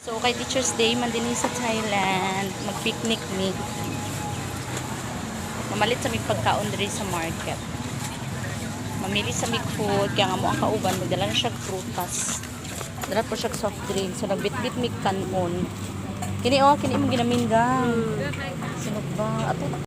So, kay Teacher's Day, man din sa Thailand, mag-picnic ni. Mamalit sa mig pagkaon diri sa market. Mamili sa mig food, kaya nga mo ang kauban, magdala na siya prutas. Dala po siya soft drink. So, nagbit-bit mig kanon. Kini mong ginamindang. Sinog ba? Ato.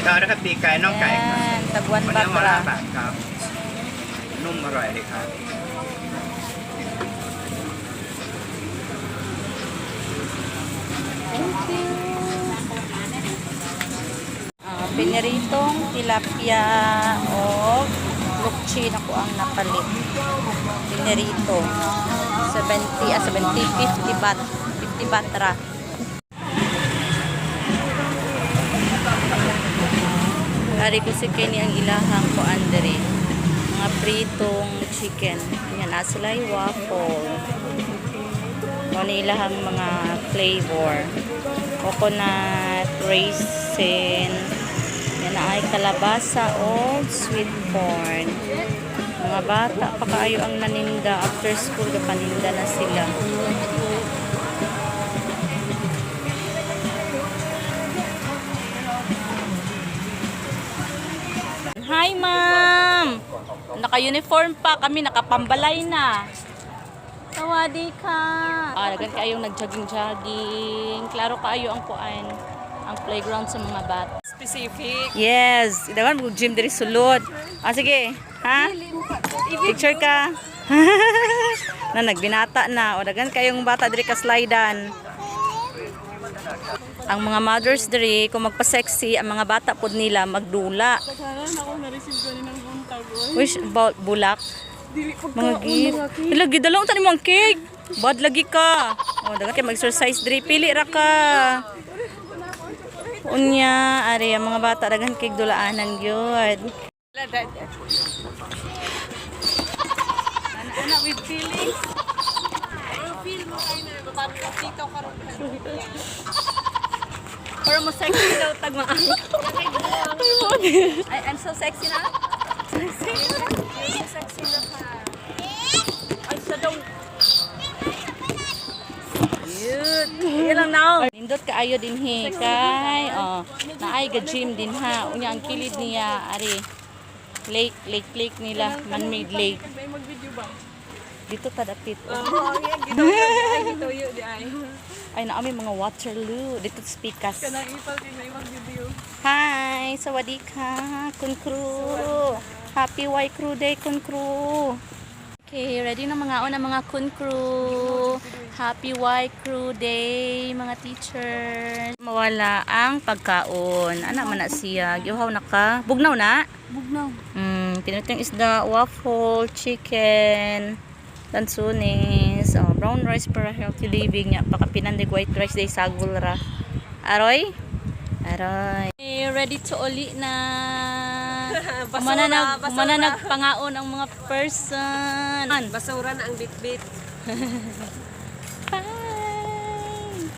ทอดนะครับปีกไก่น่องไก่ครับ Yan, Taguan วันนี้มา Batra. บาทครับ นุ่มอร่อยเลยครับ Thank you. Piniritong tilapia o lukchin ako ang napalit. Pinirito. 50 baht. 50 batra. Ari ko si Kenny ang ilahang ko andere. Mga pritong chicken. Yan, asalay waffle. Ano ilahang mga flavor. Coconut, raisin. Yan ay kalabasa o sweet corn. Mga bata pa kayo ang naninda. After school, paninda na sila. Hi, ma'am! Naka-uniform pa kami, nakapambalay na. Sawadi ka! Dagan kayong nag-jogging-jogging. Klaro kayo ang kuan, ang playground sa mga bata. Specific. Yes! Dagan mo gym diri sulod. Sige, ha? Picture ka. Na nagbinata na. O dagan kayong bata diri ka slidean. Ang mga mothers diri, kung magpa-sexy, ang mga bata pod nila magdula. Nagkaroon ako na-receive ko ng buntag. Wish bulak. Dili Mga gift. Lagi dalawang tanim ang cake. Bad lagi ka. O dagan kay mag-exercise diri, pili ra ka. Unya, ari ang mga bata dagan kay dulaanan gyud. Anak with feelings. Feel mo kayo na babae ka tikaw karon. Pero mo sexy daw tagmaan. I'm so sexy na. Sexy na ka. Ay, sa daw. Yan lang now. Nindot kaayo din he kay naay ga gym din ha. Unya ang kilid niya ari lake nila, man-made lake. May mag-video ba? Dito tadapit. Oo, yan gituyo ay gituyo di ay. Ay naami mga Waterloo dito speakers. Kanang ipal kay may mag-video. Hi, sawadika, kun crew. Happy Y Crew Day, kun crew. Okay, ready na mga mga kun crew. Happy Y Crew Day, mga teachers. Mawala ang pagkaon. Ana man na siya. Giuhaw na ka. Bugnaw na? Bugnaw. Pinutong isda, waffle, chicken, lansunis, brown rice para healthy living. Pakapinandig white rice day sagol ra. Aroy? Aroy. Okay, ready to uli na. Mana nagpangaon ang mga person. Basura na ang bitbit.